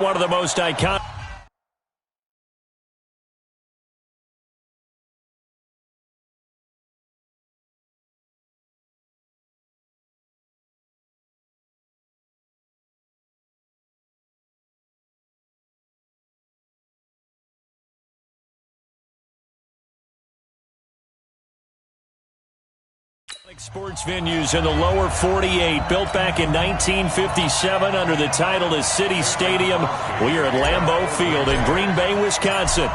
One of the most iconic. Sports venues in the lower 48, built back in 1957 under the title of City Stadium. We are at Lambeau Field in Green Bay, Wisconsin.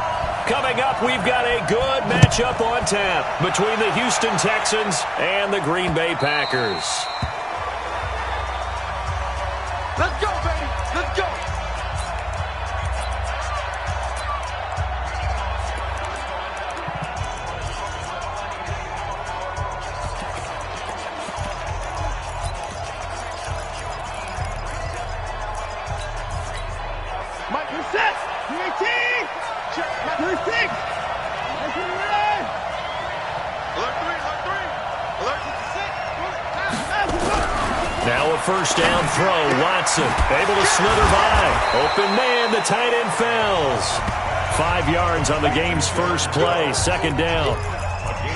Coming up, we've got a good matchup on tap between the Houston Texans and the Green Bay Packers. Let's go, baby. Let's go. Now a first down throw. Watson able to slither by. Open man, the tight end fells. 5 yards on the game's first play. Second down.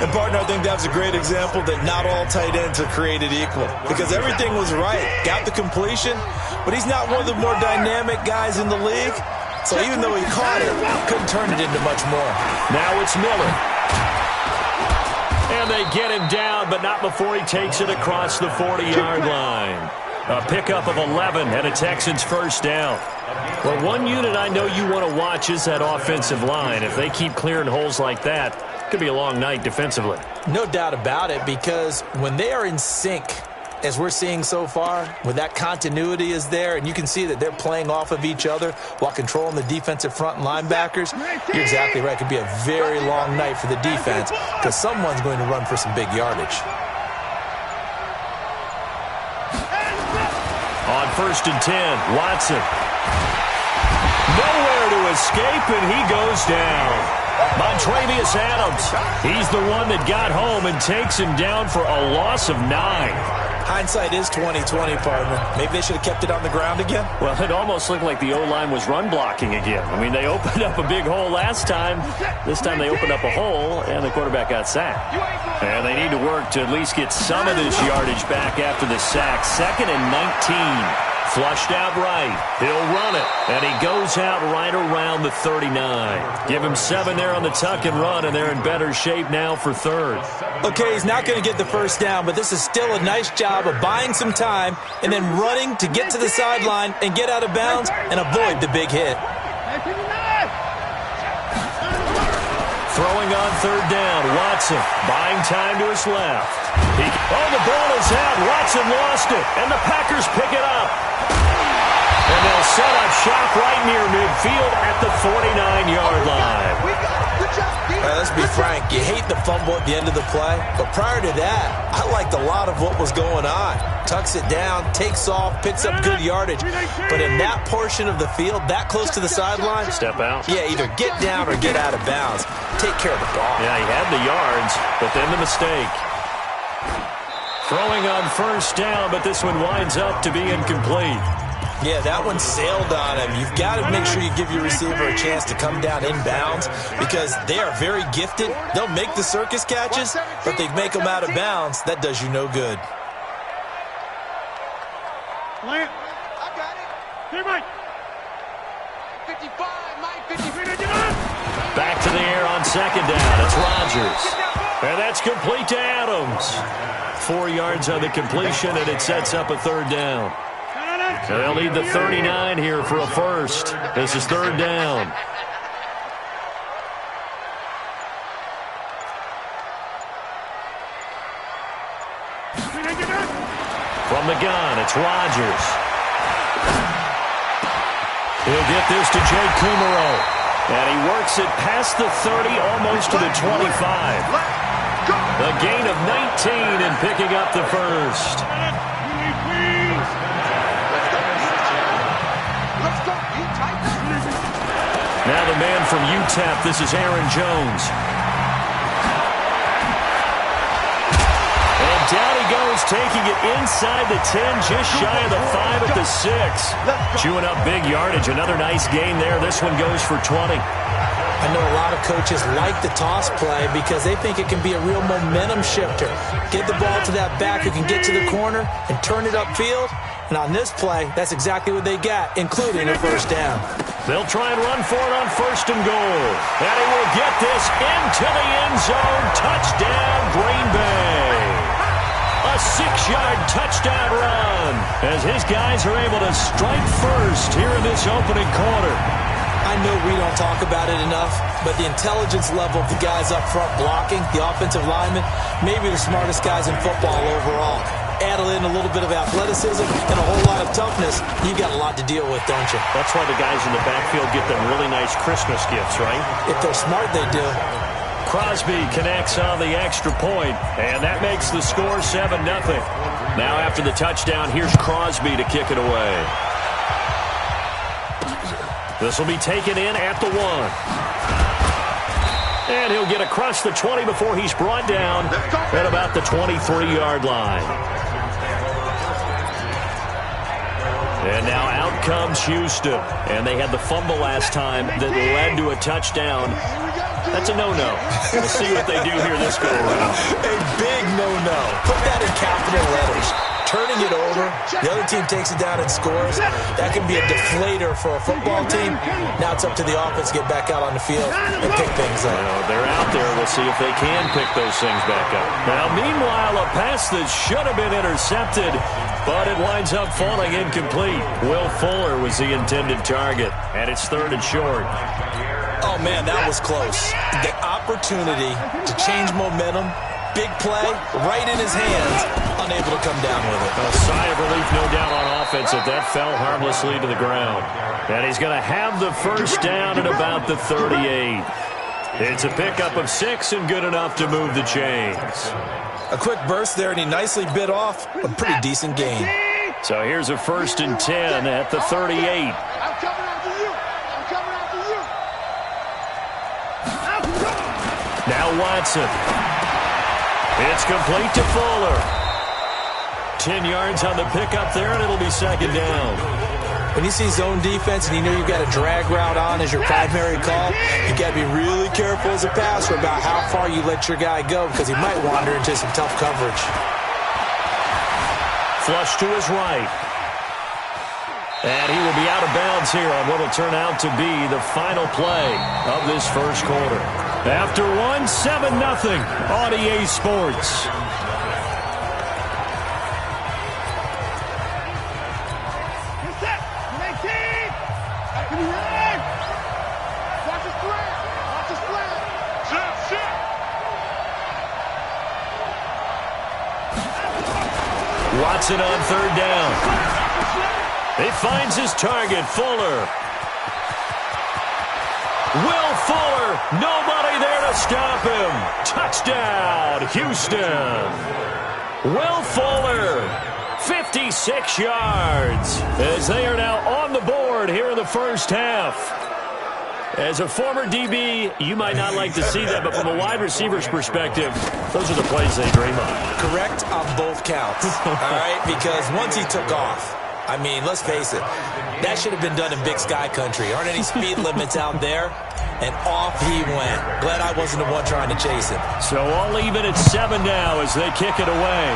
And, partner, I think that was a great example that not all tight ends are created equal. Because everything was right. Got the completion, but he's not one of the more dynamic guys in the league. So even though he caught it, couldn't turn it into much more. Now it's Miller. And they get him down, but not before he takes it across the 40-yard line. A pickup of 11 and a Texans first down. Well, one unit I know you want to watch is that offensive line. If they keep clearing holes like that, it could be a long night defensively. No doubt about it, because when they are in sync, as we're seeing so far, when that continuity is there, and you can see that they're playing off of each other while controlling the defensive front and linebackers, you're exactly right. It could be a very long night for the defense because someone's going to run for some big yardage. On 1st and 10, Watson. Nowhere to escape, and he goes down. Montravius Adams, he's the one that got home and takes him down for a loss of 9. Hindsight is 20/20, partner. Maybe they should have kept it on the ground again. Well, it almost looked like the O-line was run blocking again. I mean, they opened up a big hole last time. This time they opened up a hole, and the quarterback got sacked. And they need to work to at least get some of this yardage back after the sack. 2nd and 19. Flushed out right. He'll run it. And he goes out right around the 39. Give him 7 there on the tuck and run, and they're in better shape now for 3rd. Okay, he's not going to get the first down, but this is still a nice job of buying some time and then running to get to the sideline and get out of bounds and avoid the big hit. Throwing on 3rd down, Watson buying time to his left. The ball is out. Watson lost it, and the Packers pick it up. And they'll set up shop right near midfield at the 49-yard line. Let's be frank. You hate the fumble at the end of the play, but prior to that, I liked a lot of what was going on. Tucks it down, takes off, picks up good yardage. But in that portion of the field, that close to the sideline, step out. Yeah, either get down or get out of bounds. Take care of the ball. Yeah, he had the yards, but then the mistake. Throwing on 1st down, but this one winds up to be incomplete. Yeah, that one sailed on him. You've got to make sure you give your receiver a chance to come down inbounds because they are very gifted. They'll make the circus catches, but they make them out of bounds. That does you no good. I got it. Here, Mike. 55, Mike. 55. Back to the air on 2nd down. It's Rodgers. And that's complete to Adams. 4 yards on the completion, and it sets up a 3rd down. So they'll need the 39 here for a first. This is 3rd down. From the gun, it's Rodgers. He'll get this to Jake Kumaro. And he works it past the 30, almost to the 25. A gain of 19 and picking up the first. Now the man from UTEP, this is Aaron Jones. And Down he goes, taking it inside the 10, just shy of the 5 at the 6. Chewing up big yardage. Another nice gain there. This one goes for 20. I know a lot of coaches like the toss play because they think it can be a real momentum shifter. Get the ball to that back who can get to the corner and turn it upfield. And on this play, that's exactly what they got, including a first down. They'll try and run for it on 1st and goal. And he will get this into the end zone. Touchdown, Green Bay. A 6-yard touchdown run as his guys are able to strike first here in this opening quarter. I know we don't talk about it enough, but the intelligence level of the guys up front blocking, the offensive linemen, maybe the smartest guys in football overall. Add in a little bit of athleticism and a whole lot of toughness, you got a lot to deal with, don't you? That's why the guys in the backfield get them really nice Christmas gifts, right? If they're smart, they do. Crosby connects on the extra point, and that makes the score 7-0. Now after the touchdown, here's Crosby to kick it away. This will be taken in at the 1. And he'll get across the 20 before he's brought down at about the 23-yard line. And now out comes Houston. And they had the fumble last time that led to a touchdown. That's a no-no. We'll see what they do here this go-around. A big no-no. Put that in capital letters. Turning it over, the other team takes it down and scores. That can be a deflator for a football team. Now it's up to the offense to get back out on the field and pick things up. Well, they're out there. We'll see if they can pick those things back up. Now, meanwhile, a pass that should have been intercepted, but it winds up falling incomplete. Will Fuller was the intended target, and it's 3rd and short. Oh, man, that was close. The opportunity to change momentum, big play, right in his hands, unable to come down with it. A sigh of relief, no doubt, on offense that that fell harmlessly to the ground. And he's going to have the first down at about the 38. It's a pickup of 6 and good enough to move the chains. A quick burst there, and he nicely bit off a pretty decent gain. So here's a 1st and 10 at the 38. I'm coming after you. I'm coming after you. Now Watson. It's complete to Fuller. 10 yards on the pickup there, and it'll be 2nd down. When you see zone defense and you know you've got a drag route on as your primary call, you got to be really careful as a passer about how far you let your guy go because he might wander into some tough coverage. Flush to his right. And he will be out of bounds here on what will turn out to be the final play of this first quarter. After 7-0 on EA Sports. Watson on 3rd down. He finds his target, Fuller. Will Fuller, nobody there to stop him. Touchdown, Houston. Will Fuller, 56 yards, as they are now on the board here in the first half. As a former DB, you might not like to see that, but from a wide receiver's perspective, those are the plays they dream of. Correct on both counts, all right? Because once he took off, I mean, let's face it, that should have been done in Big Sky Country. Aren't any speed limits out there? And off he went. Glad I wasn't the one trying to chase him. So all even at 7 now as they kick it away.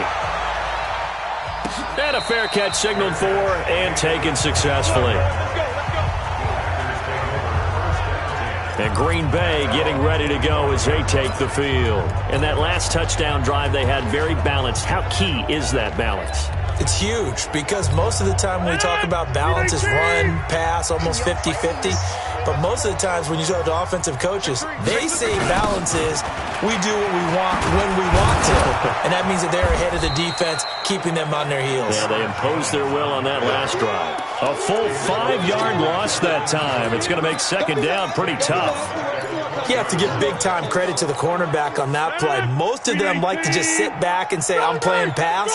And a fair catch signaled for and taken successfully. And Green Bay getting ready to go as they take the field. And that last touchdown drive they had very balanced. How key is that balance? It's huge because most of the time when we talk about balance is run, pass, almost 50-50. But most of the times when you talk to offensive coaches, they say balance is we do what we want when we want to. And that means that they're ahead of the defense, keeping them on their heels. Yeah, they imposed their will on that last drive. A full 5-yard loss that time. It's going to make 2nd down pretty tough. You have to give big-time credit to the cornerback on that play. Most of them like to just sit back and say, I'm playing pass.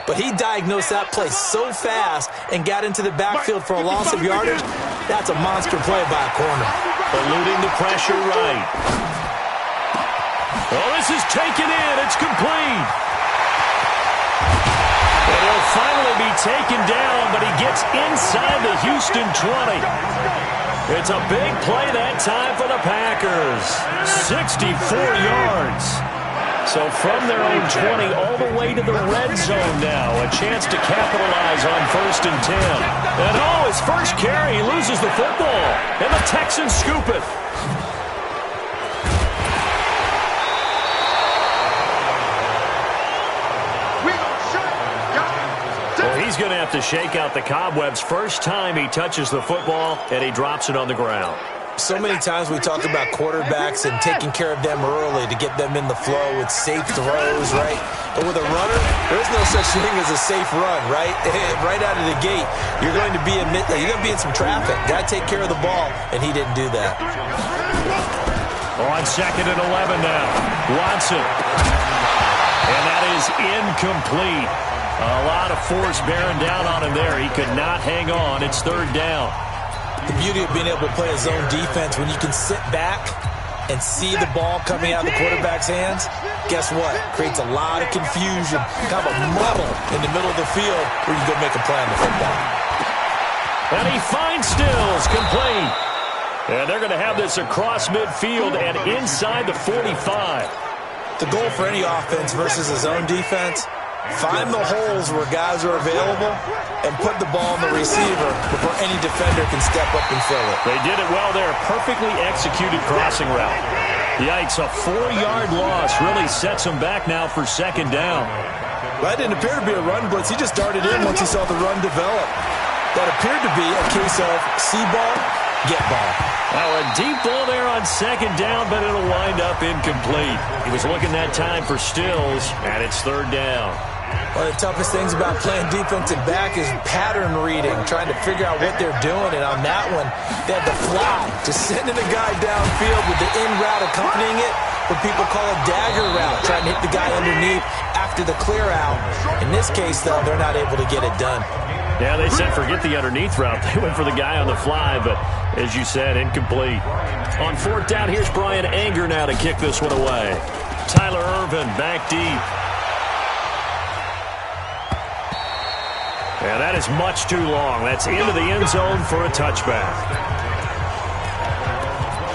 But he diagnosed that play so fast and got into the backfield for a loss of yardage. That's a monster play by a corner. Eluding the pressure right. Oh, this is taken in. It's complete. And he'll finally be taken down, but he gets inside the Houston 20. It's a big play that time for the Packers. 64 yards. So from their own 20 all the way to the red zone now. A chance to capitalize on 1st and 10. And his first carry, he loses the football. And the Texans scoop it. He's going to have to shake out the cobwebs first time he touches the football, and he drops it on the ground. So many times we talk about quarterbacks and taking care of them early to get them in the flow with safe throws, right? But with a runner, there is no such thing as a safe run, right? Right out of the gate, you're going to be in some traffic. Got to take care of the ball, and he didn't do that. On 2nd and 11 now, Watson. And that is incomplete. A lot of force bearing down on him there. He could not hang on. It's 3rd down. The beauty of being able to play a zone defense, when you can sit back and see the ball coming out of the quarterback's hands, guess what? Creates a lot of confusion, kind of a muddle in the middle of the field where you go make a play on the football. And he finds Stills, complete. And they're going to have this across midfield and inside the 45. The goal for any offense versus a zone defense, find the holes where guys are available and put the ball on the receiver before any defender can step up and fill it. They did it well there. Perfectly executed crossing route. Yikes, a 4-yard loss really sets them back now for 2nd down. Well, that didn't appear to be a run blitz. He just darted in once he saw the run develop. That appeared to be a case of see ball, get ball. Now a deep ball there on 2nd down, but it'll wind up incomplete. He was looking that time for Stills, and it's 3rd down. One of the toughest things about playing defensive back is pattern reading, trying to figure out what they're doing. And on that one, they had to fly, just sending a guy downfield with the in route accompanying it, what people call a dagger route, trying to hit the guy underneath after the clear out. In this case, though, they're not able to get it done. Yeah, they said forget the underneath route. They went for the guy on the fly, but as you said, incomplete. On 4th down, here's Brian Anger now to kick this one away. Tyler Irvin back deep. And that is much too long. That's into the end zone for a touchback.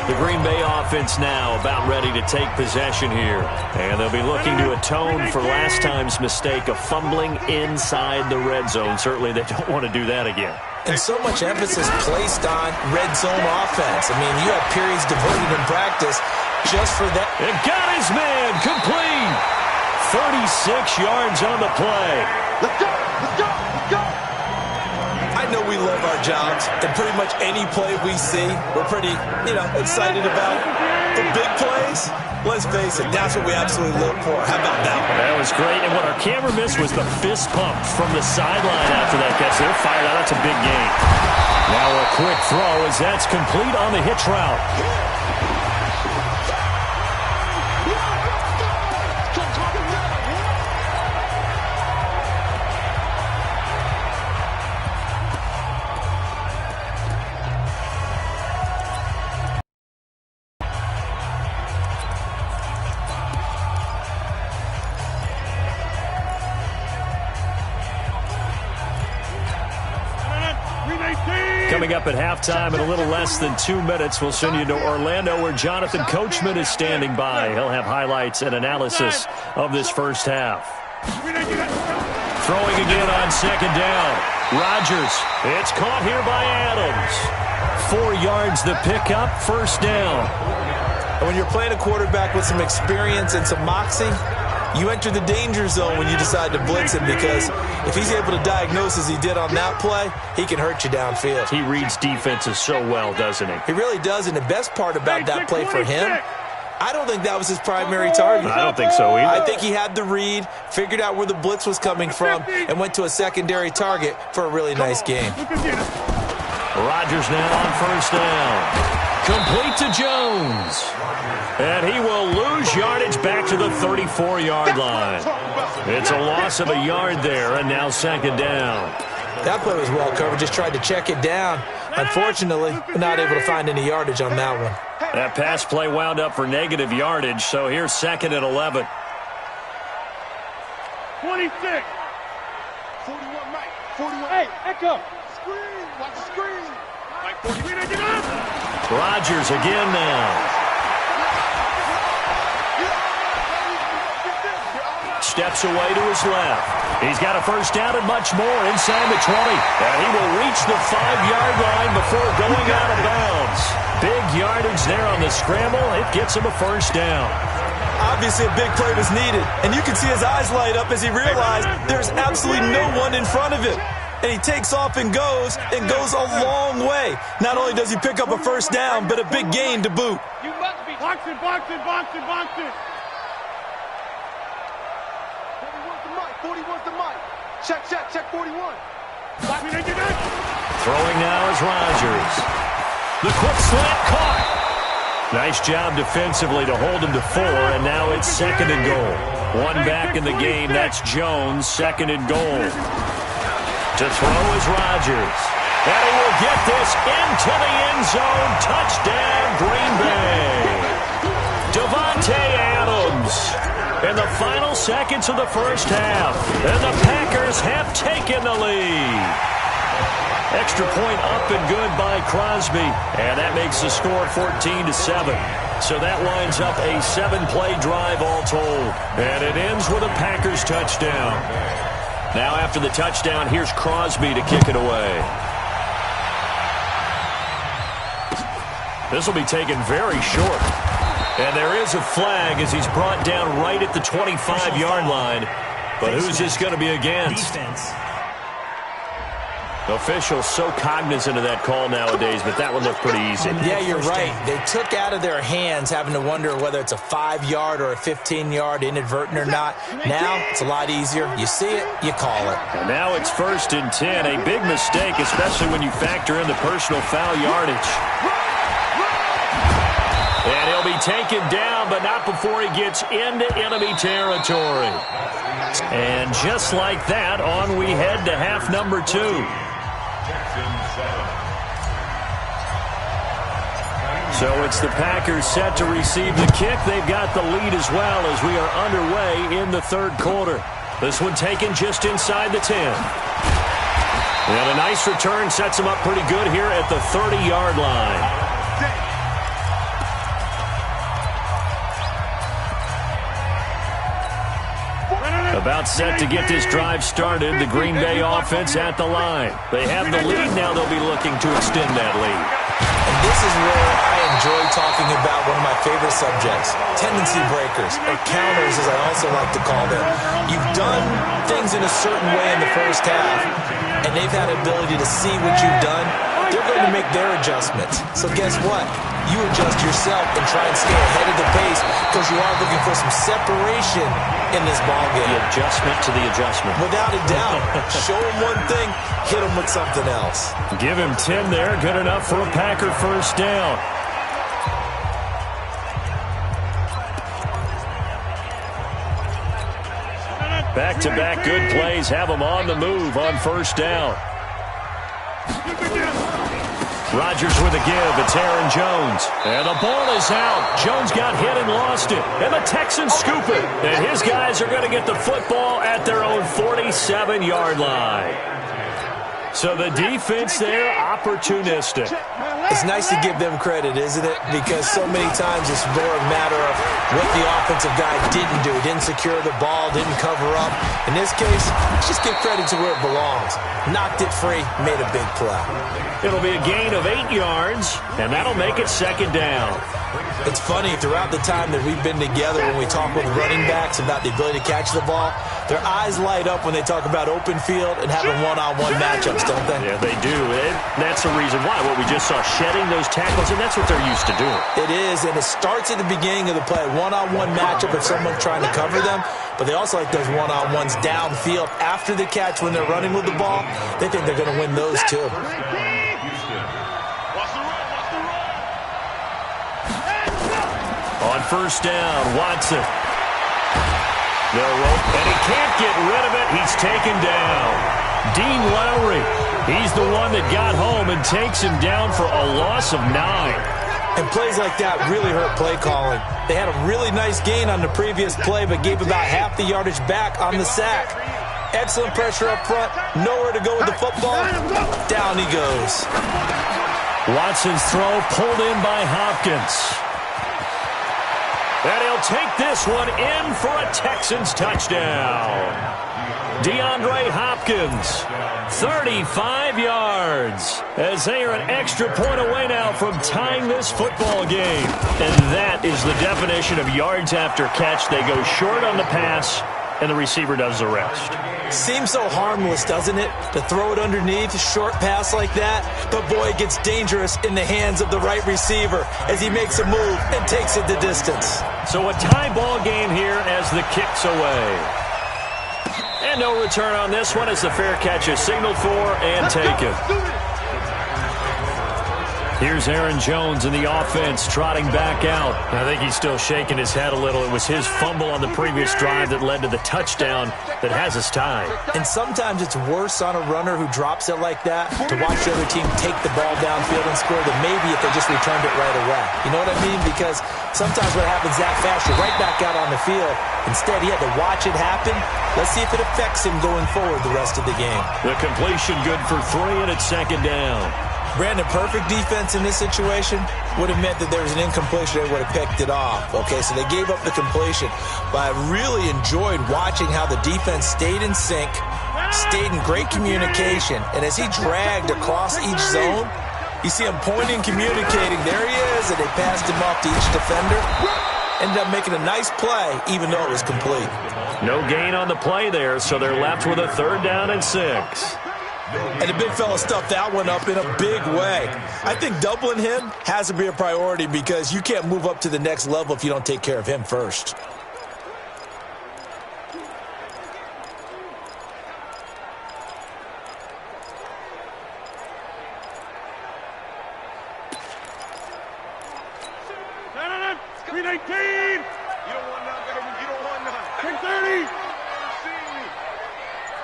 The Green Bay offense now about ready to take possession here. And they'll be looking to atone for last time's mistake of fumbling inside the red zone. Certainly they don't want to do that again. And so much emphasis placed on red zone offense. I mean, you have periods devoted in practice just for that. And got his man complete. 36 yards on the play. Let's go! Let's go! Let's go! I know we love our jobs, and pretty much any play we see, we're pretty, excited about. The big plays, let's face it, that's what we absolutely live for. How about that one? That was great, and what our camera missed was the fist pump from the sideline after that catch. They're fired out. That's a big gain. Now a quick throw as that's complete on the hitch route. Coming up at halftime in a little less than 2 minutes, we'll send you to Orlando where Jonathan Coachman is standing by. He'll have highlights and analysis of this first half. Throwing again on 2nd down. Rodgers. It's caught here by Adams. 4 yards the pickup, 1st down. And when you're playing a quarterback with some experience and some moxie, you enter the danger zone when you decide to blitz him, because if he's able to diagnose as he did on that play, he can hurt you downfield. He reads defenses so well, doesn't he? He really does, and the best part about that play for him, I don't think that was his primary target. I don't think so either. I think he had the read, figured out where the blitz was coming from, and went to a secondary target for a really nice game. Rodgers now on 1st down. Complete to Jones. And he will lose yardage back to the 34-yard line. It's a loss of a yard there, and now 2nd down. That play was well covered. Just tried to check it down. Unfortunately, not able to find any yardage on that one. That pass play wound up for negative yardage, so here's 2nd and 11. 26. Hey, echo. Screen. Watch the screen. Rodgers again now. Steps away to his left. He's got a first down and much more inside the 20. And he will reach the 5-yard line before going out of bounds. Big yardage there on the scramble. It gets him a first down. Obviously, a big play was needed. And you can see his eyes light up as he realized there's absolutely no one in front of him. And he takes off and goes a long way. Not only does he pick up a first down, but a big gain to boot. You must be. Box it. 41's the mic. Check 41. Throwing now is Rodgers. The quick slant caught. Nice job defensively to hold him to 4, and now it's 2nd and goal. One back in the game, that's Jones, 2nd and goal. To throw is Rodgers. And he will get this into the end zone. Touchdown, Green Bay. Devontae Adams. In the final seconds of the first half, and the Packers have taken the lead. Extra point up and good by Crosby, and that makes the score 14-7. So that winds up a 7-play drive all told, and it ends with a Packers touchdown. Now after the touchdown, here's Crosby to kick it away. This will be taken very short. And there is a flag as he's brought down right at the 25-yard line. But who's this going to be against? Defense. Officials so cognizant of that call nowadays, but that one looked pretty easy. Yeah, you're right. They took out of their hands having to wonder whether it's a 5-yard or a 15-yard inadvertent or not. Now it's a lot easier. You see it, you call it. And now it's 1st and 10. A big mistake, especially when you factor in the personal foul yardage. And he'll be taken down, but not before he gets into enemy territory. And just like that, on we head to half number 2. So it's the Packers set to receive the kick. They've got the lead as well as we are underway in the 3rd quarter. This one taken just inside the 10. And a nice return sets him up pretty good here at the 30-yard line. About set to get this drive started. The Green Bay offense at the line. They have the lead. Now they'll be looking to extend that lead. And this is where I enjoy talking about one of my favorite subjects, tendency breakers, or counters as I also like to call them. You've done things in a certain way in the first half, and they've had the ability to see what you've done. They're going to make their adjustments. So guess what? You adjust yourself and try and stay ahead of the pace because you are looking for some separation in this ball game. The adjustment to the adjustment. Without a doubt. Show him one thing, hit him with something else. Give him 10 there. Good enough for a Packer first down. Back-to-back good plays have him on the move on first down. Rodgers with a give. It's Aaron Jones. And the ball is out. Jones got hit and lost it. And the Texans scoop it. And his guys are going to get the football at their own 47-yard line. So the defense there, opportunistic. It's nice to give them credit, isn't it? Because so many times it's more a matter of what the offensive guy didn't do. Didn't secure the ball, didn't cover up. In this case, just give credit to where it belongs. Knocked it free, made a big play. It'll be a gain of 8 yards, and that'll make it 2nd down. It's funny, throughout the time that we've been together, when we talk with running backs about the ability to catch the ball, their eyes light up when they talk about open field and having one-on-one matchups, don't they? Yeah, they do. And that's the reason why. What we just saw, shedding those tackles, and that's what they're used to doing. It is, and it starts at the beginning of the play. One-on-one matchup if someone's trying to cover them, but they also like those one-on-ones downfield after the catch when they're running with the ball. They think they're going to win those, too. On first down, Watson. The rope, and he can't get rid of it. He's taken down. Dean Lowry, he's the one that got home and takes him down for a loss of 9. And plays like that really hurt play calling. They had a really nice gain on the previous play, but gave about half the yardage back on the sack. Excellent pressure up front. Nowhere to go with the football. Down he goes. Watson's throw pulled in by Hopkins. And he'll take this one in for a Texans touchdown. DeAndre Hopkins, 35 yards, as they are an extra point away now from tying this football game. And that is the definition of yards after catch. They go short on the pass, and the receiver does the rest. Seems so harmless, doesn't it, to throw it underneath, a short pass like that? But, boy, it gets dangerous in the hands of the right receiver as he makes a move and takes it the distance. So a tie ball game here as the kick's away. And no return on this one as the fair catch is signaled for and taken. Here's Aaron Jones in the offense trotting back out. I think he's still shaking his head a little. It was his fumble on the previous drive that led to the touchdown that has us tied. And sometimes it's worse on a runner who drops it like that to watch the other team take the ball downfield and score than maybe if they just returned it right away. You know what I mean? Because sometimes what happens that fast, you're right back out on the field. Instead, he had to watch it happen. Let's see if it affects him going forward the rest of the game. The completion good for 3, and it's second down. Brandon, perfect defense in this situation would have meant that there was an incompletion. They would have picked it off. Okay, so they gave up the completion. But I really enjoyed watching how the defense stayed in sync, stayed in great communication. And as he dragged across each zone, you see him pointing, communicating. There he is, and they passed him off to each defender. Ended up making a nice play, even though it was complete. No gain on the play there, so they're left with a 3rd down and 6. And the big fella stuffed that one up in a big way. I think doubling him has to be a priority because you can't move up to the next level if you don't take care of him first.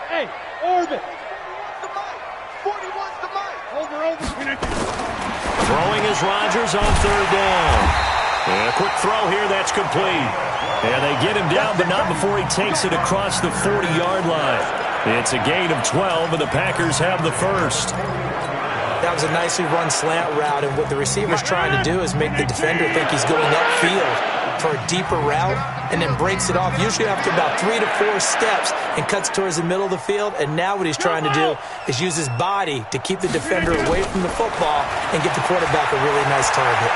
Hey, Orbit. Throwing is Rodgers on 3rd down. And a quick throw here, that's complete. And they get him down, but not before he takes it across the 40-yard line. It's a gain of 12, and the Packers have the first. That was a nicely run slant route, and what the receiver's trying to do is make the defender think he's going upfield for a deeper route and then breaks it off, usually after about 3 to 4 steps, and cuts towards the middle of the field. And now what he's trying to do is use his body to keep the defender away from the football and get the quarterback a really nice target.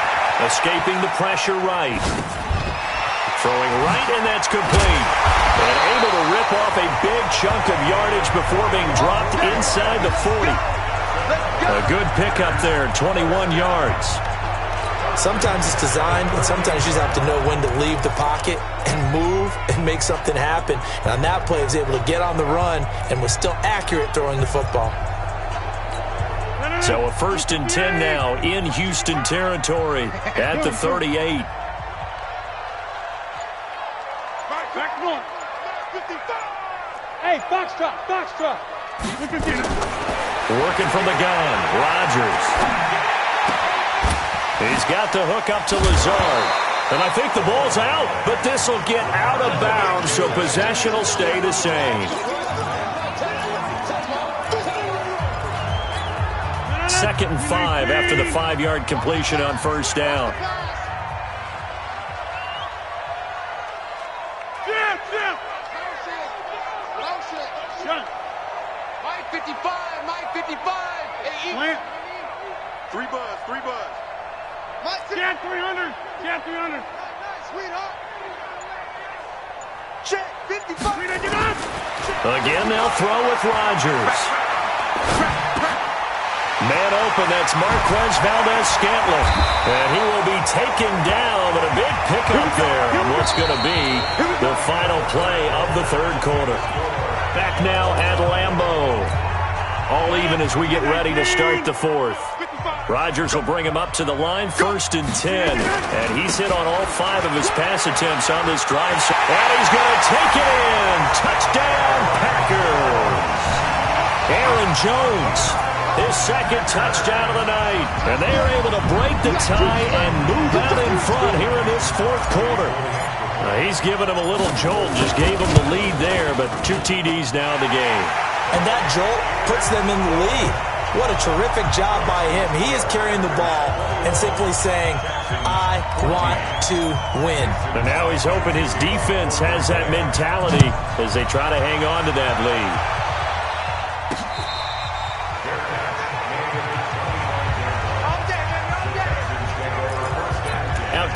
Escaping the pressure right. Throwing right, and that's complete. And able to rip off a big chunk of yardage before being dropped inside the 40. A good pickup there, 21 yards. Sometimes it's designed, and sometimes you just have to know when to leave the pocket and move and make something happen. And on that play, he was able to get on the run and was still accurate throwing the football. So a 1st and 10 now in Houston territory at the 38. Hey, Foxtrot, Foxtrot. Working from the gun, Rodgers. He's got the hook up to Lazard. And I think the ball's out, but this will get out of bounds, so possession will stay the same. 2nd and 5 after the 5-yard completion on 1st down. Mike 55, Mike 55. Hey, 3 buzz. Cat 300, Cat 300. Sweetheart. Check 55. Again, they'll throw with Rodgers. Man open, that's Marquez Valdez-Scantling. And he will be taken down, but a big pickup there on what's going to be the final play of the 3rd quarter. Back now at Lambeau. All even as we get ready to start the 4th. Rodgers will bring him up to the line, 1st and 10. And he's hit on all 5 of his pass attempts on this drive. And he's going to take it in. Touchdown, Packers. Aaron Jones, his 2nd touchdown of the night. And they are able to break the tie and move out in front here in this 4th quarter. He's given him a little jolt, just gave him the lead there, but 2 TDs now in the game. And that jolt puts them in the lead. What a terrific job by him. He is carrying the ball and simply saying, I want to win. And now he's hoping his defense has that mentality as they try to hang on to that lead.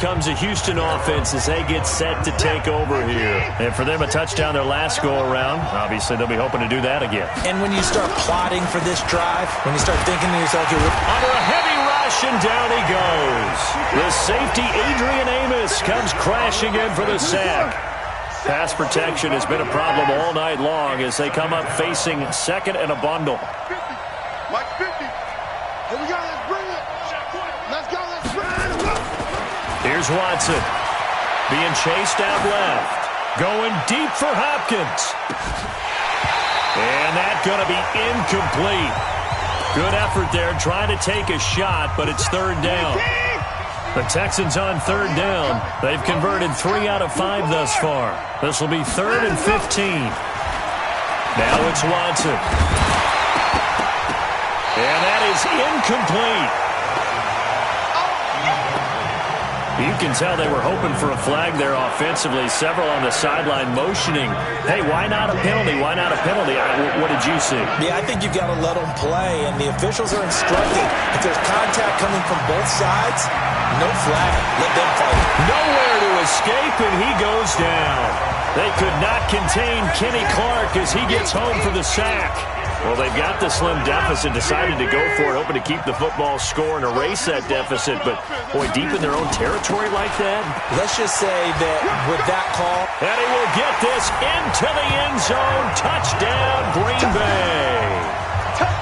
Comes a Houston offense as they get set to take over here. And for them, a touchdown their last go-around. Obviously, they'll be hoping to do that again. And when you start plotting for this drive, when you start thinking to yourself, under a heavy rush, and down he goes. The safety, Adrian Amos, comes crashing in for the sack. Pass protection has been a problem all night long as they come up facing second and a bundle. 50. Mike 50. Here we go. Let's bring it. Let's go. Let's run. Here's Watson, being chased out left, going deep for Hopkins. And that's going to be incomplete. Good effort there, trying to take a shot, but it's third down. The Texans on third down. They've converted 3 out of 5 thus far. This will be 3rd and 15. Now it's Watson. And that is incomplete. You can tell they were hoping for a flag there offensively. Several on the sideline motioning, hey, why not a penalty? Why not a penalty? What did you see? Yeah, I think you've got to let them play, and the officials are instructed. If there's contact coming from both sides, no flag. Let them fight. Nowhere to escape, and he goes down. They could not contain Kenny Clark as he gets home for the sack. Well, they've got the slim deficit, decided to go for it, hoping to keep the football score and erase that deficit. But, boy, deep in their own territory like that. Let's just say that with that call. And he will get this into the end zone. Touchdown, Green Bay.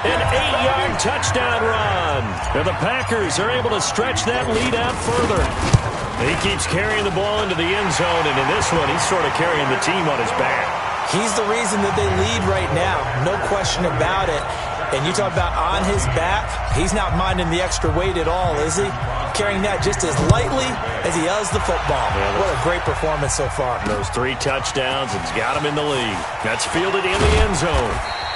An 8-yard touchdown run. And the Packers are able to stretch that lead out further. He keeps carrying the ball into the end zone, and in this one, he's sort of carrying the team on his back. He's the reason that they lead right now. No question about it. And you talk about on his back, he's not minding the extra weight at all, is he? Carrying that just as lightly as he does the football. Yeah, what a great performance so far. Those 3 touchdowns, it's got him in the lead. That's fielded in the end zone.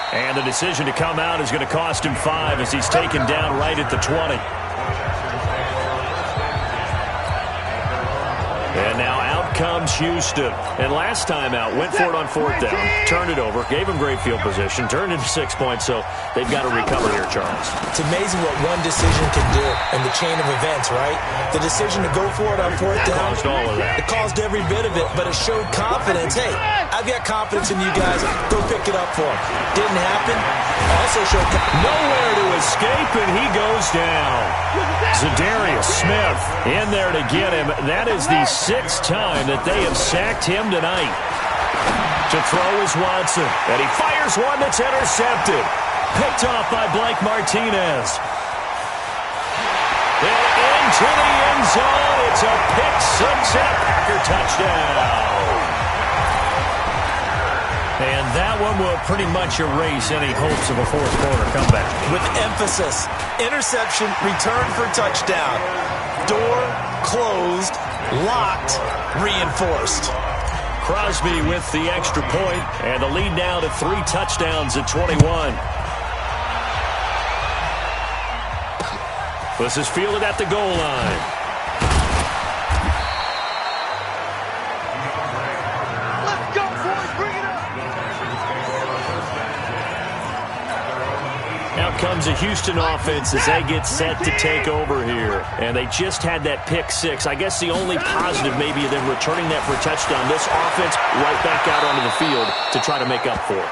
And the decision to come out is going to cost him 5 as he's taken down right at the 20. And now out comes Houston. And last time out, went for it on 4th down, turned it over, gave him great field position, turned it to 6 points, so they've got to recover here, Charles. It's amazing what one decision can do in the chain of events, right? The decision to go for it on 4th down. Caused all of that. It caused every bit of it, but it showed confidence. Hey, I've got confidence in you guys. Go pick it up for him. Didn't happen. Also showed nowhere to escape, and he goes down. Zadarius Smith in there to get him. That is the 6th time that they have sacked him tonight. To throw is Watson, and he fires one that's intercepted. Picked off by Blake Martinez. And into the end zone. It's a pick 6 and a Packer touchdown. And that one will pretty much erase any hopes of a 4th quarter comeback. With emphasis, interception, return for touchdown. Door closed, locked, reinforced. Crosby with the extra point, and the lead now to 3 touchdowns at 21. This is fielded at the goal line. Let's go, boys. Bring it up. Out comes a Houston offense as they get set to take over here. And they just had that pick 6. I guess the only positive maybe of them returning that for a touchdown. This offense right back out onto the field to try to make up for it.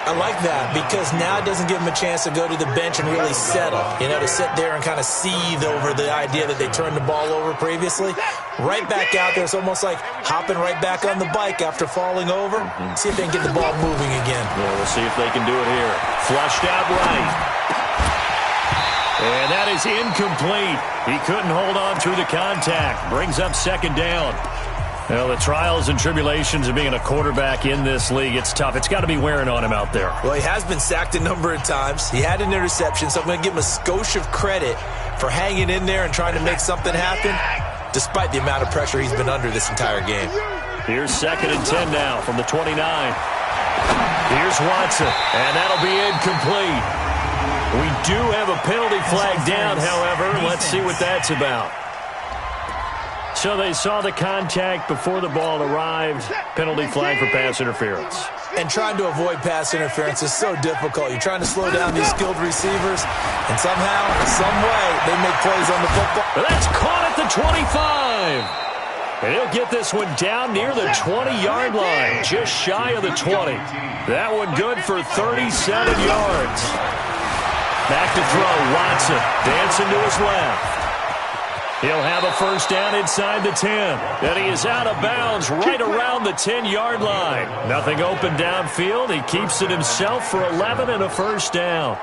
I like that because now it doesn't give them a chance to go to the bench and really settle. You know, to sit there and kind of seethe over the idea that they turned the ball over previously. Right back out there. It's almost like hopping right back on the bike after falling over. See if they can get the ball moving again. Yeah, we'll see if they can do it here. Flushed out right. And that is incomplete. He couldn't hold on through the contact. Brings up 2nd down. Well, the trials and tribulations of being a quarterback in this league, it's tough. It's got to be wearing on him out there. Well, he has been sacked a number of times. He had an interception, so I'm going to give him a skosh of credit for hanging in there and trying to make something happen, despite the amount of pressure he's been under this entire game. Here's 2nd and 10 now from the 29. Here's Watson, and that'll be incomplete. We do have a penalty flag down, however. Let's see what that's about. So they saw the contact before the ball arrived. Penalty flag for pass interference. And trying to avoid pass interference is so difficult. You're trying to slow down these skilled receivers, and somehow, some way, they make plays on the football. But that's caught at the 25. And he'll get this one down near the 20-yard line, just shy of the 20. That one good for 37 yards. Back to throw, Watson, dancing to his left. He'll have a first down inside the 10. And he is out of bounds right around the 10-yard line. Nothing open downfield. He keeps it himself for 11 and a first down.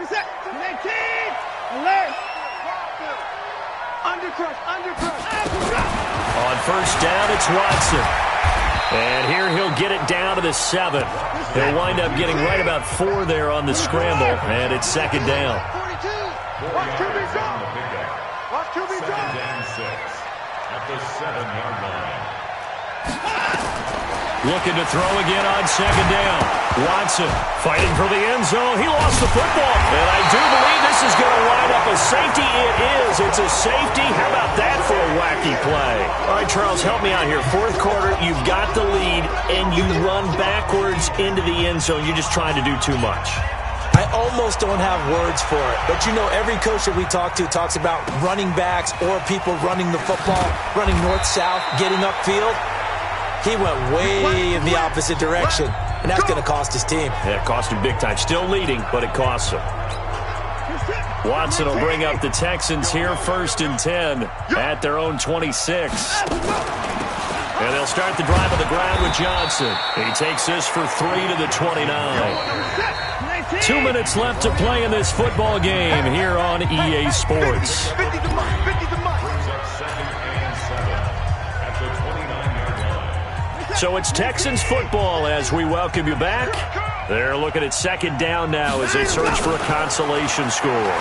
On first down, it's Watson. And here he'll get it down to the 7. He'll wind up getting right about 4 there on the scramble. And it's 2nd down. Second and 6 at the 7-yard line. Looking to throw again on 2nd down. Watson fighting for the end zone. He lost the football. And I do believe this is going to wind up a safety. It is. It's a safety. How about that for a wacky play? All right, Charles, help me out here. 4th quarter, you've got the lead, and you run backwards into the end zone. You're just trying to do too much. I almost don't have words for it. But, you know, every coach that we talk to talks about running backs or people running the football, running north-south, getting upfield. He went way in the opposite direction, and that's going to cost his team. Yeah, it cost him big time. Still leading, but it costs him. Watson will bring up the Texans here, 1st and 10 at their own 26. And they'll start the drive on the ground with Johnson. He takes this for 3 to the 29. 2 minutes left to play in this football game here on EA Sports. So it's Texans football as we welcome you back. They're looking at 2nd down now as they search for a consolation score.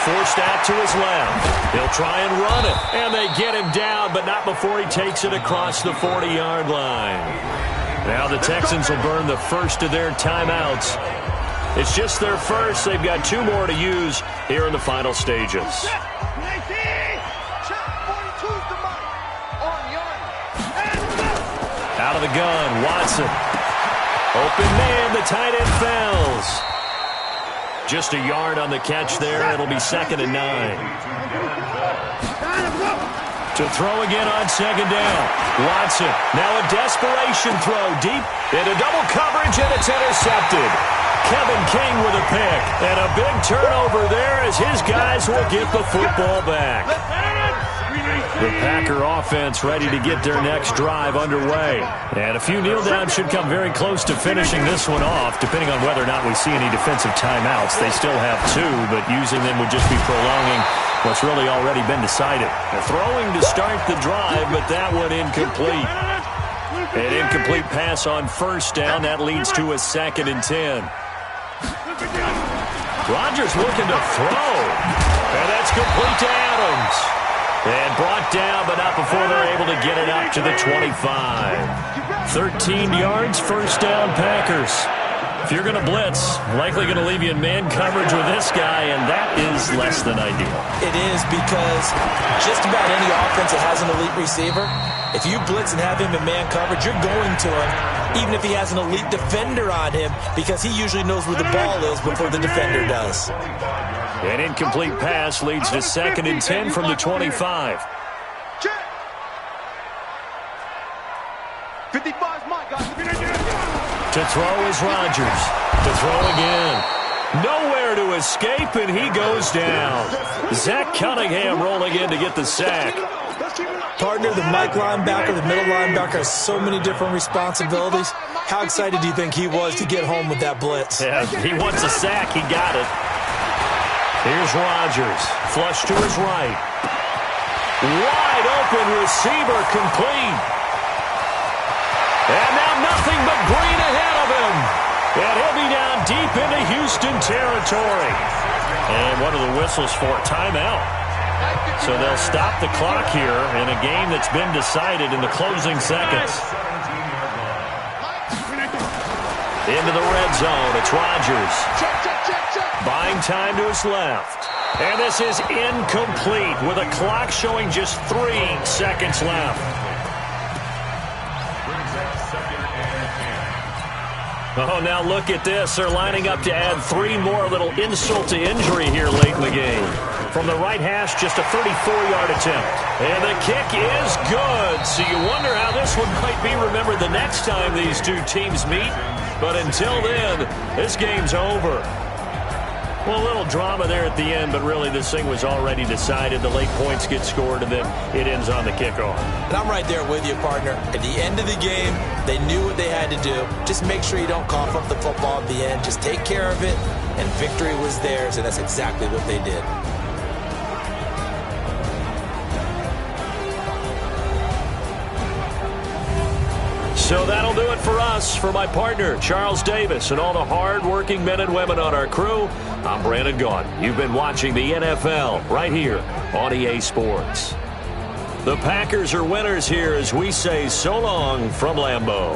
Forced out to his left. He'll try and run it. And they get him down, but not before he takes it across the 40-yard line. Now the Texans will burn the first of their timeouts. It's just their first. They've got 2 more to use here in the final stages. Out of the gun, Watson. Open man, the tight end fails. Just a yard on the catch there. It'll be 2nd and 9. To throw again on 2nd down. Watson, now a desperation throw deep into double coverage, and it's intercepted. Kevin King with a pick, and a big turnover there as his guys will get the football back. The Packer offense ready to get their next drive underway. And a few kneel downs should come very close to finishing this one off, depending on whether or not we see any defensive timeouts. They still have 2, but using them would just be prolonging what's really already been decided. They're throwing to start the drive, but that one incomplete. An incomplete pass on first down. That leads to a 2nd and 10. Rodgers looking to throw. And that's complete to Adams. And brought down, but not before they're able to get it up to the 25. 13 yards, first down, Packers. If you're going to blitz, likely going to leave you in man coverage with this guy, and that is less than ideal. It is, because just about any offense that has an elite receiver, if you blitz and have him in man coverage, you're going to him, even if he has an elite defender on him, because he usually knows where the ball is before the defender does. An incomplete pass leads to 2nd and 10 from the 25. 55's my guy. To throw is Rodgers. To throw again. Nowhere to escape, and he goes down. Zach Cunningham rolling in to get the sack. Partner, the Mike linebacker, the middle linebacker has so many different responsibilities. How excited do you think he was to get home with that blitz? Yeah, he wants a sack. He got it. Here's Rodgers. Flush to his right. Wide open receiver, complete. And now nothing but green ahead of him. And he'll be down deep into Houston territory. And what are the whistles for? Timeout. So they'll stop the clock here in a game that's been decided in the closing seconds. Into the red zone. It's Rodgers. Buying time to his left. And this is incomplete with a clock showing just 3 seconds left. Oh, now look at this. They're lining up to add 3 more, little insult to injury here late in the game. From the right hash, just a 34-yard attempt. And the kick is good. So you wonder how this one might be remembered the next time these two teams meet. But until then, this game's over. Well, a little drama there at the end, but really this thing was already decided. The late points get scored, and then it ends on the kickoff. And I'm right there with you, partner. At the end of the game, they knew what they had to do. Just make sure you don't cough up the football at the end. Just take care of it, and victory was theirs, and that's exactly what they did. So that'll do it for us. For my partner, Charles Davis, and all the hard-working men and women on our crew, I'm Brandon Gaudin. You've been watching the NFL right here on EA Sports. The Packers are winners here as we say so long from Lambeau.